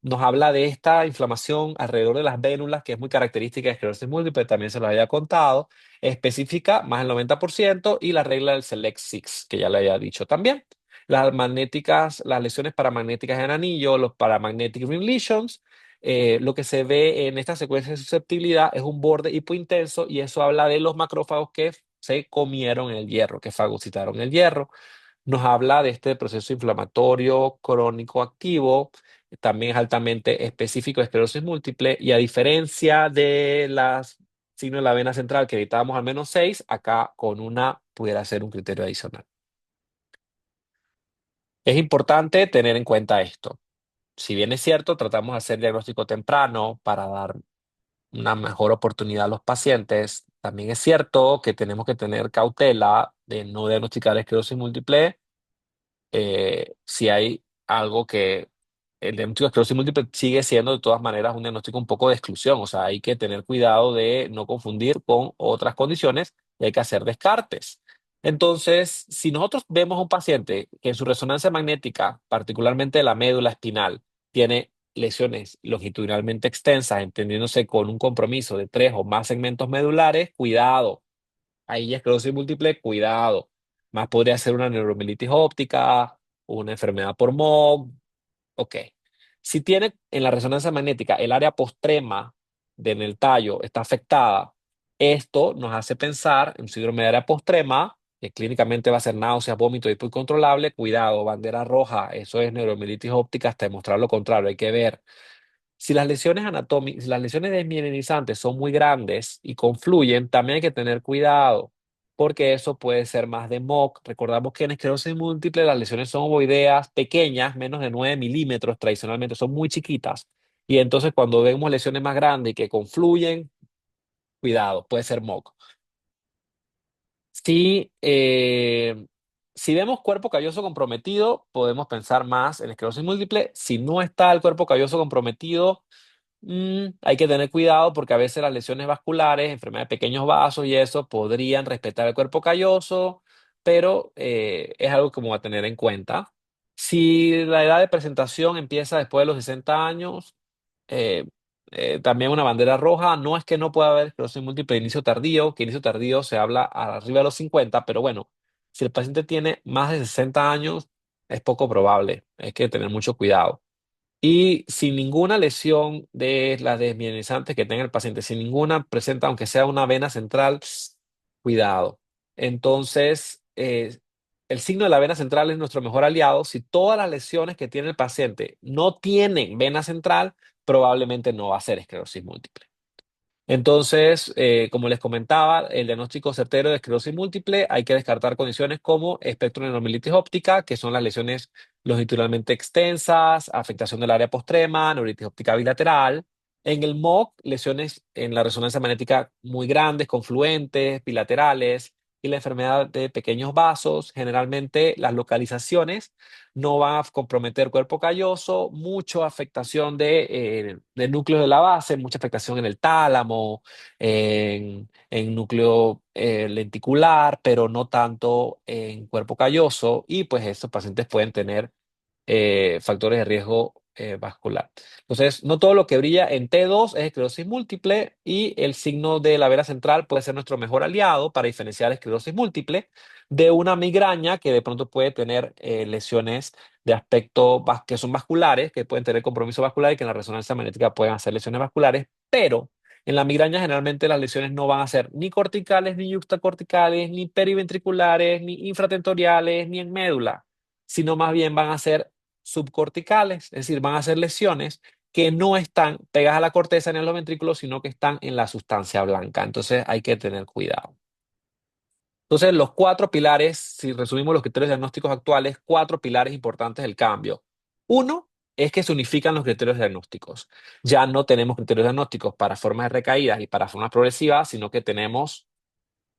nos habla de esta inflamación alrededor de las vénulas, que es muy característica de esclerosis múltiple, también se lo había contado, específica más del 90% y la regla del Select Six, que ya le había dicho también. Las magnéticas, las lesiones paramagnéticas en anillo, los paramagnetic rim lesions, lo que se ve en esta secuencia de susceptibilidad es un borde hipointenso y eso habla de los macrófagos que se comieron el hierro, que fagocitaron el hierro. Nos habla de este proceso inflamatorio crónico activo, también es altamente específico de esclerosis múltiple y a diferencia de las signos de la vena central que necesitábamos al menos 6, acá con una pudiera ser un criterio adicional. Es importante tener en cuenta esto. Si bien es cierto, tratamos de hacer diagnóstico temprano para dar una mejor oportunidad a los pacientes, también es cierto que tenemos que tener cautela de no diagnosticar esclerosis múltiple si hay algo que el diagnóstico de esclerosis múltiple sigue siendo de todas maneras un diagnóstico un poco de exclusión, o sea, hay que tener cuidado de no confundir con otras condiciones y hay que hacer descartes. Entonces, si nosotros vemos a un paciente que en su resonancia magnética, particularmente de la médula espinal, tiene lesiones longitudinalmente extensas, entendiéndose con un compromiso de 3 o más segmentos medulares, cuidado. Ahí ya esclerosis múltiple, cuidado. Más podría ser una neuromielitis óptica, una enfermedad por MOG. Ok. Si tiene en la resonancia magnética el área postrema en el tallo está afectada, esto nos hace pensar en un síndrome de área postrema, que clínicamente va a ser náuseas, vómito y incontrolable. Cuidado, bandera roja, eso es neuromielitis óptica hasta demostrar lo contrario, hay que ver. Si las lesiones anatómicas, si las lesiones desmielinizantes son muy grandes y confluyen, también hay que tener cuidado, porque eso puede ser más de MOC. Recordamos que en esclerosis múltiple las lesiones son ovoideas pequeñas, menos de 9 milímetros tradicionalmente, son muy chiquitas. Y entonces cuando vemos lesiones más grandes y que confluyen, cuidado, puede ser MOC. Si, si vemos cuerpo calloso comprometido, podemos pensar más en esclerosis múltiple. Si no está el cuerpo calloso comprometido, hay que tener cuidado porque a veces las lesiones vasculares, enfermedades de pequeños vasos y eso podrían respetar el cuerpo calloso, pero es algo como a tener en cuenta. Si la edad de presentación empieza después de los 60 años, eh, también una bandera roja. No es que no pueda haber esclerosis múltiple de inicio tardío, que inicio tardío se habla arriba de los 50, pero bueno, si el paciente tiene más de 60 años, es poco probable. Hay que tener mucho cuidado. Y sin ninguna lesión de las desmielinizantes que tenga el paciente, sin ninguna presenta, aunque sea una vena central, cuidado. Entonces, el signo de la vena central es nuestro mejor aliado. Si todas las lesiones que tiene el paciente no tienen vena central, probablemente no va a ser esclerosis múltiple. Entonces, como les comentaba, el diagnóstico certero de esclerosis múltiple hay que descartar condiciones como espectro de neuromilitis óptica, que son las lesiones longitudinalmente extensas, afectación del área postrema, neuritis óptica bilateral. En el MOC, lesiones en la resonancia magnética muy grandes, confluentes, bilaterales, y la enfermedad de pequeños vasos. Generalmente las localizaciones no van a comprometer cuerpo calloso, mucha afectación de núcleos de la base, mucha afectación en el tálamo, en núcleo lenticular, pero no tanto en cuerpo calloso, y pues estos pacientes pueden tener factores de riesgo vascular. Entonces, no todo lo que brilla en T2 es esclerosis múltiple, y el signo de la vena central puede ser nuestro mejor aliado para diferenciar esclerosis múltiple de una migraña que de pronto puede tener lesiones de aspecto que son vasculares, que pueden tener compromiso vascular y que en la resonancia magnética pueden hacer lesiones vasculares, pero en la migraña generalmente las lesiones no van a ser ni corticales, ni yuxtacorticales, ni periventriculares, ni infratentoriales, ni en médula, sino más bien van a ser subcorticales, es decir, van a ser lesiones que no están pegadas a la corteza ni a los ventrículos, sino que están en la sustancia blanca. Entonces hay que tener cuidado. Entonces, los cuatro pilares, si resumimos los criterios diagnósticos actuales, cuatro pilares importantes del cambio. Uno es que se unifican los criterios diagnósticos. Ya no tenemos criterios diagnósticos para formas de recaídas y para formas progresivas, sino que tenemos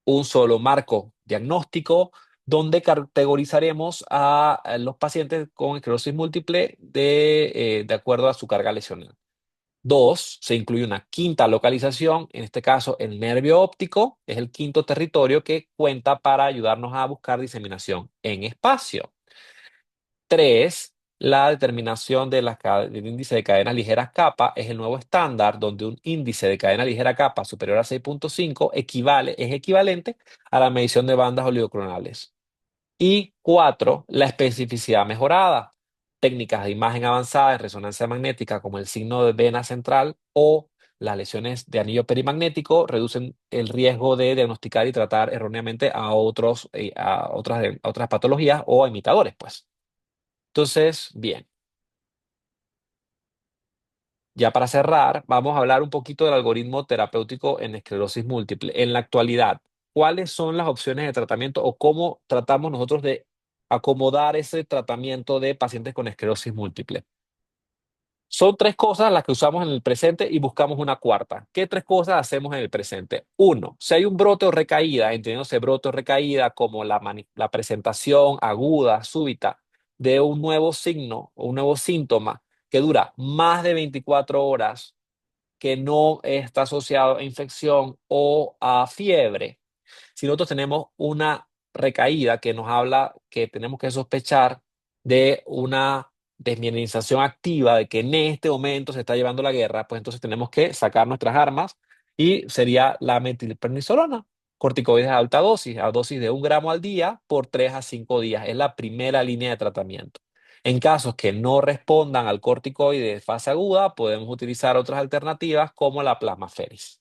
un solo marco diagnóstico donde categorizaremos a los pacientes con esclerosis múltiple de acuerdo a su carga lesional. Dos, se incluye una quinta localización, en este caso el nervio óptico, es el quinto territorio que cuenta para ayudarnos a buscar diseminación en espacio. Tres, la determinación del índice de cadenas ligeras kappa es el nuevo estándar, donde un índice de cadena ligera kappa superior a 6.5 es equivalente a la medición de bandas oligocronales. Y cuatro, la especificidad mejorada. Técnicas de imagen avanzada en resonancia magnética como el signo de vena central o las lesiones de anillo perimagnético reducen el riesgo de diagnosticar y tratar erróneamente a otras patologías o a imitadores, pues. Entonces, bien, ya para cerrar, vamos a hablar un poquito del algoritmo terapéutico en esclerosis múltiple. En la actualidad, ¿cuáles son las opciones de tratamiento o cómo tratamos nosotros de acomodar ese tratamiento de pacientes con esclerosis múltiple? Son tres cosas las que usamos en el presente y buscamos una cuarta. ¿Qué tres cosas hacemos en el presente? Uno, si hay un brote o recaída, entendiéndose brote o recaída como la presentación aguda, súbita, de un nuevo signo o un nuevo síntoma que dura más de 24 horas, que no está asociado a infección o a fiebre. Si nosotros tenemos una recaída que nos habla que tenemos que sospechar de una desmielinización activa, de que en este momento se está llevando la guerra, pues entonces tenemos que sacar nuestras armas, y sería la metilprednisolona, corticoides a dosis de 1 gramo al día por 3 a 5 días. Es la primera línea de tratamiento. En casos que no respondan al corticoide de fase aguda, podemos utilizar otras alternativas como la plasmaferis.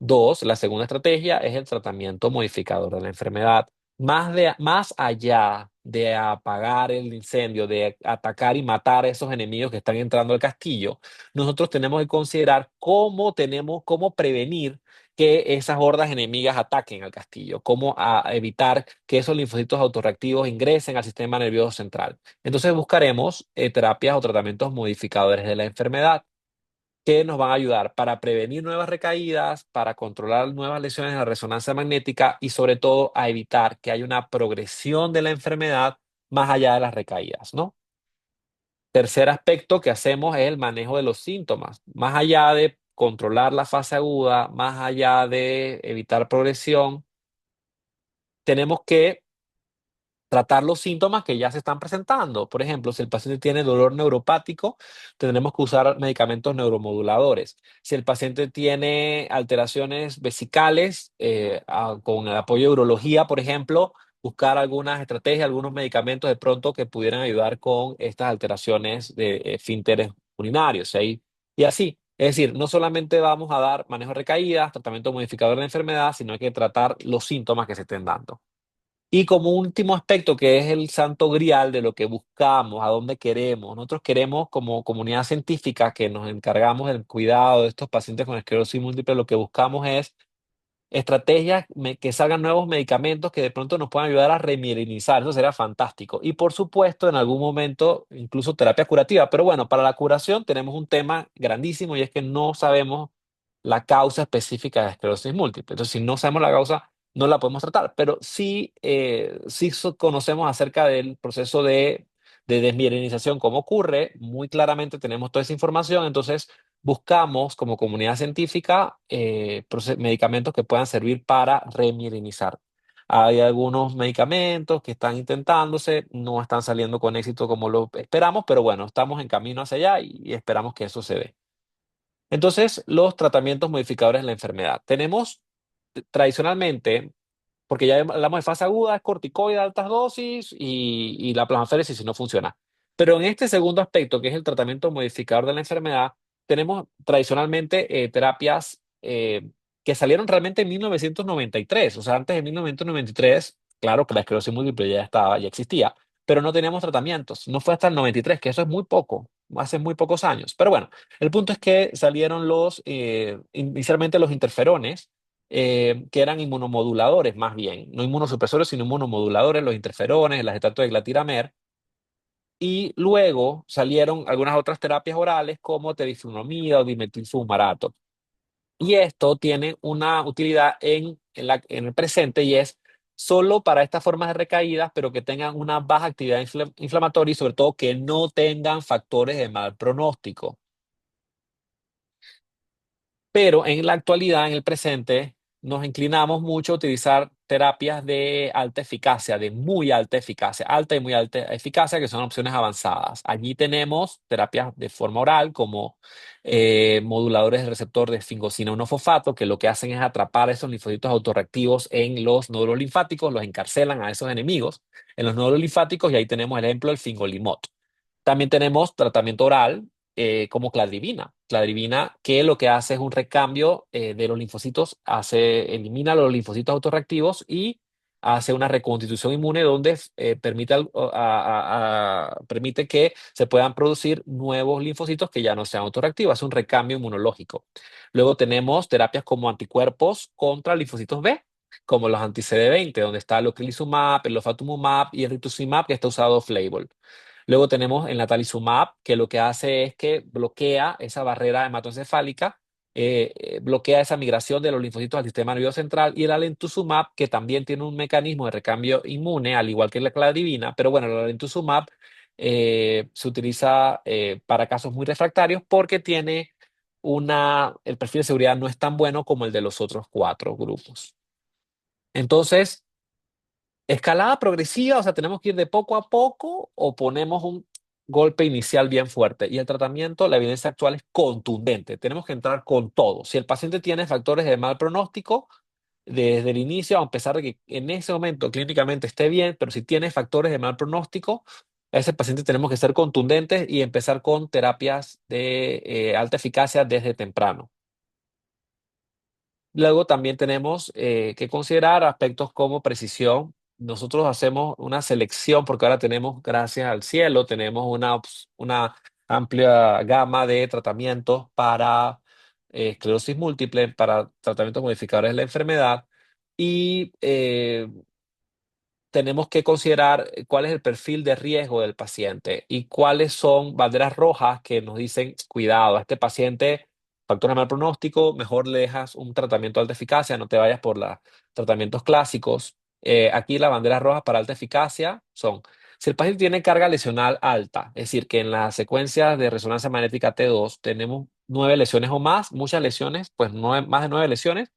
Dos, la segunda estrategia es el tratamiento modificador de la enfermedad. Más allá de apagar el incendio, de atacar y matar a esos enemigos que están entrando al castillo, nosotros tenemos que considerar cómo prevenir que esas hordas enemigas ataquen al castillo, cómo evitar que esos linfocitos autorreactivos ingresen al sistema nervioso central. Entonces buscaremos terapias o tratamientos modificadores de la enfermedad que nos van a ayudar para prevenir nuevas recaídas, para controlar nuevas lesiones en la resonancia magnética y sobre todo a evitar que haya una progresión de la enfermedad más allá de las recaídas, ¿no? Tercer aspecto que hacemos es el manejo de los síntomas. Más allá de controlar la fase aguda, más allá de evitar progresión, tenemos que tratar los síntomas que ya se están presentando. Por ejemplo, si el paciente tiene dolor neuropático, tendremos que usar medicamentos neuromoduladores. Si el paciente tiene alteraciones vesicales, con el apoyo de urología, por ejemplo, buscar algunas estrategias, algunos medicamentos de pronto que pudieran ayudar con estas alteraciones de esfínteres urinarios, ¿sí? Y así. Es decir, no solamente vamos a dar manejo de recaídas, tratamiento modificador de la enfermedad, sino hay que tratar los síntomas que se estén dando. Y como último aspecto, que es el santo grial de lo que buscamos, a dónde queremos. Nosotros queremos, como comunidad científica que nos encargamos del cuidado de estos pacientes con esclerosis múltiple, lo que buscamos es estrategias, que salgan nuevos medicamentos que de pronto nos puedan ayudar a remielinizar. Eso sería fantástico. Y por supuesto, en algún momento, incluso terapia curativa. Pero bueno, para la curación tenemos un tema grandísimo, y es que no sabemos la causa específica de esclerosis múltiple. Entonces, si no sabemos la causa, no la podemos tratar, pero sí, conocemos acerca del proceso de desmielinización, cómo ocurre, muy claramente tenemos toda esa información, entonces buscamos como comunidad científica medicamentos que puedan servir para remielinizar. Hay algunos medicamentos que están intentándose, no están saliendo con éxito como lo esperamos, pero bueno, estamos en camino hacia allá y esperamos que eso se dé. Entonces, los tratamientos modificadores de la enfermedad. Tenemos tradicionalmente, porque ya hablamos de fase aguda, es corticoide de altas dosis y la plasmaféresis si no funciona. Pero en este segundo aspecto, que es el tratamiento modificador de la enfermedad, tenemos tradicionalmente terapias que salieron realmente en 1993. O sea, antes de 1993, claro que la esclerosis múltiple ya estaba, ya existía, pero no teníamos tratamientos. No fue hasta el 93, que eso es muy poco, hace muy pocos años. Pero bueno, el punto es que salieron inicialmente los interferones, que eran inmunomoduladores más bien, no inmunosupresores, sino inmunomoduladores, los interferones, el acetato de glatiramer, y luego salieron algunas otras terapias orales como teriflunomida o dimetilfumarato. Y esto tiene una utilidad en el presente y es solo para estas formas de recaídas, pero que tengan una baja actividad inflamatoria y sobre todo que no tengan factores de mal pronóstico. Pero en la actualidad, en el presente, nos inclinamos mucho a utilizar terapias de alta eficacia, de muy alta eficacia, alta y muy alta eficacia, que son opciones avanzadas. Allí tenemos terapias de forma oral como moduladores del receptor de esfingosina 1-fosfato, que lo que hacen es atrapar esos linfocitos autorreactivos en los nódulos linfáticos, los encarcelan a esos enemigos en los nódulos linfáticos y ahí tenemos el ejemplo del fingolimod. También tenemos tratamiento oral como cladribina. Cladribina que lo que hace es un recambio de los linfocitos, elimina los linfocitos autorreactivos y hace una reconstitución inmune donde permite que se puedan producir nuevos linfocitos que ya no sean autorreactivos. Hace un recambio inmunológico. Luego tenemos terapias como anticuerpos contra linfocitos B, como los anti-CD20, donde está el ocrelizumab, el ofatumumab y el rituximab, que está usado off-label. Luego tenemos el natalizumab, que lo que hace es que bloquea esa barrera hematoencefálica, bloquea esa migración de los linfocitos al sistema nervioso central, y el alemtuzumab, que también tiene un mecanismo de recambio inmune, al igual que la cladribina, pero bueno, el alemtuzumab se utiliza para casos muy refractarios porque tiene el perfil de seguridad no es tan bueno como el de los otros cuatro grupos. Entonces, escalada progresiva, o sea, tenemos que ir de poco a poco o ponemos un golpe inicial bien fuerte. Y el tratamiento, la evidencia actual es contundente. Tenemos que entrar con todo. Si el paciente tiene factores de mal pronóstico, desde el inicio, a pesar de que en ese momento clínicamente esté bien, pero si tiene factores de mal pronóstico, a ese paciente tenemos que ser contundentes y empezar con terapias de alta eficacia desde temprano. Luego también tenemos que considerar aspectos como precisión. Nosotros hacemos una selección porque ahora tenemos, gracias al cielo, tenemos una amplia gama de tratamientos para esclerosis múltiple, para tratamientos modificadores de la enfermedad y tenemos que considerar cuál es el perfil de riesgo del paciente y cuáles son banderas rojas que nos dicen, cuidado, a este paciente, factor de mal pronóstico, mejor le dejas un tratamiento de alta eficacia, no te vayas por los tratamientos clásicos. Aquí las banderas rojas para alta eficacia son, si el paciente tiene carga lesional alta, es decir, que en la secuencia de resonancia magnética T2 tenemos 9 lesiones o más, muchas lesiones, pues más de 9 lesiones,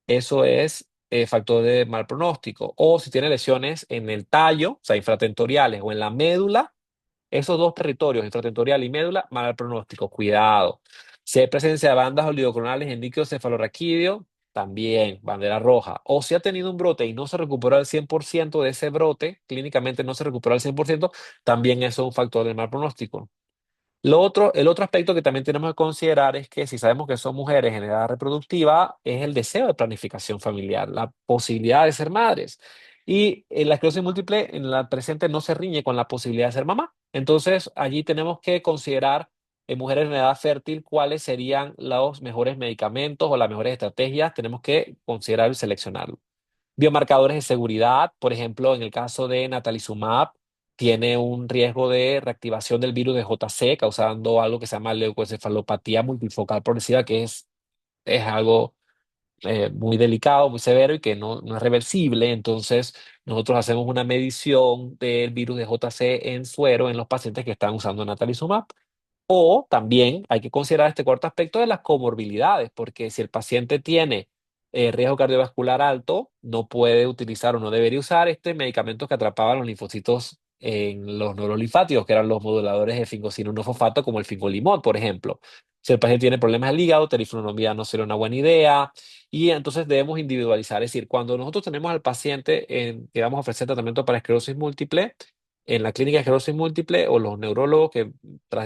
eso es factor de mal pronóstico. O si tiene lesiones en el tallo, o sea, infratentoriales, o en la médula, esos dos territorios, infratentorial y médula, mal pronóstico. Cuidado. Si hay presencia de bandas oligoclonales en líquido cefalorraquídeo, también bandera roja. O si ha tenido un brote y no se recuperó al 100% de ese brote, clínicamente no se recuperó al 100%, también eso es un factor de mal pronóstico. El otro aspecto que también tenemos que considerar es que si sabemos que son mujeres en edad reproductiva, es el deseo de planificación familiar, la posibilidad de ser madres. Y la esclerosis múltiple en la presente no se riñe con la posibilidad de ser mamá. Entonces, allí tenemos que considerar en mujeres en edad fértil cuáles serían los mejores medicamentos o las mejores estrategias. Tenemos que considerar y seleccionarlo. Biomarcadores de seguridad, por ejemplo, en el caso de natalizumab, tiene un riesgo de reactivación del virus de JC, causando algo que se llama leucoencefalopatía multifocal progresiva, que es algo muy delicado, muy severo y que no es reversible. Entonces, nosotros hacemos una medición del virus de JC en suero en los pacientes que están usando natalizumab. O también hay que considerar este cuarto aspecto de las comorbilidades, porque si el paciente tiene riesgo cardiovascular alto, no puede utilizar o no debería usar este medicamento que atrapaban los linfocitos en los neurolinfáticos, que eran los moduladores de fingosina fosfato, como el fingolimod, por ejemplo. Si el paciente tiene problemas del hígado, teriflunomida no sería una buena idea. Y entonces debemos individualizar. Es decir, cuando nosotros tenemos al paciente que vamos a ofrecer tratamiento para esclerosis múltiple, en la clínica de esclerosis múltiple o los neurólogos que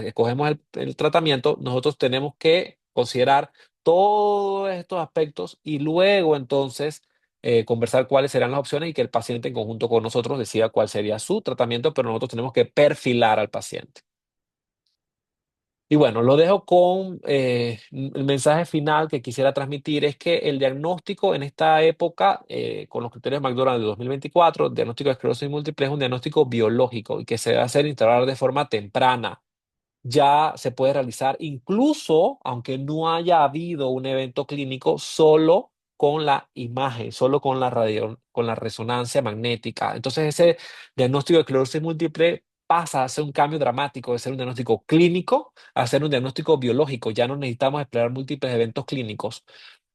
escogemos el tratamiento, nosotros tenemos que considerar todos estos aspectos y luego entonces conversar cuáles serán las opciones y que el paciente en conjunto con nosotros decida cuál sería su tratamiento, pero nosotros tenemos que perfilar al paciente. Y bueno, lo dejo con el mensaje final que quisiera transmitir es que el diagnóstico en esta época, con los criterios de McDonald de 2024, el diagnóstico de esclerosis múltiple es un diagnóstico biológico y que se debe hacer instalar de forma temprana. Ya se puede realizar incluso aunque no haya habido un evento clínico, solo con la imagen, solo con la radio, con la resonancia magnética. Entonces ese diagnóstico de esclerosis múltiple pasa a ser un cambio dramático de ser un diagnóstico clínico a ser un diagnóstico biológico. Ya no necesitamos explorar múltiples eventos clínicos.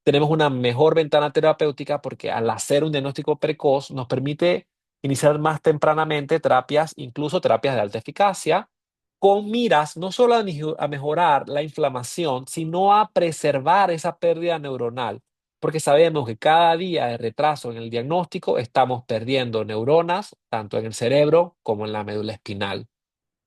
Tenemos una mejor ventana terapéutica porque al hacer un diagnóstico precoz nos permite iniciar más tempranamente terapias, incluso terapias de alta eficacia, con miras no solo a mejorar la inflamación, sino a preservar esa pérdida neuronal, porque sabemos que cada día de retraso en el diagnóstico estamos perdiendo neuronas, tanto en el cerebro como en la médula espinal.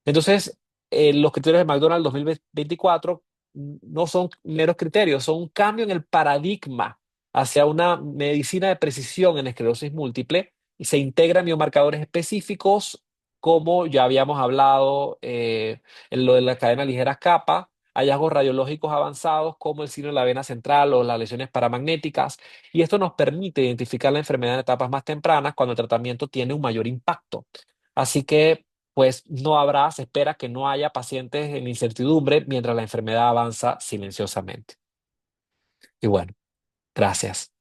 Entonces, los criterios de McDonald's 2024 no son meros criterios, son un cambio en el paradigma hacia una medicina de precisión en esclerosis múltiple y se integran biomarcadores específicos, como ya habíamos hablado en lo de la cadena ligera capa, hallazgos radiológicos avanzados como el signo de la vena central o las lesiones paramagnéticas, y esto nos permite identificar la enfermedad en etapas más tempranas cuando el tratamiento tiene un mayor impacto. Así que pues no habrá, se espera que no haya pacientes en incertidumbre mientras la enfermedad avanza silenciosamente. Y bueno, gracias.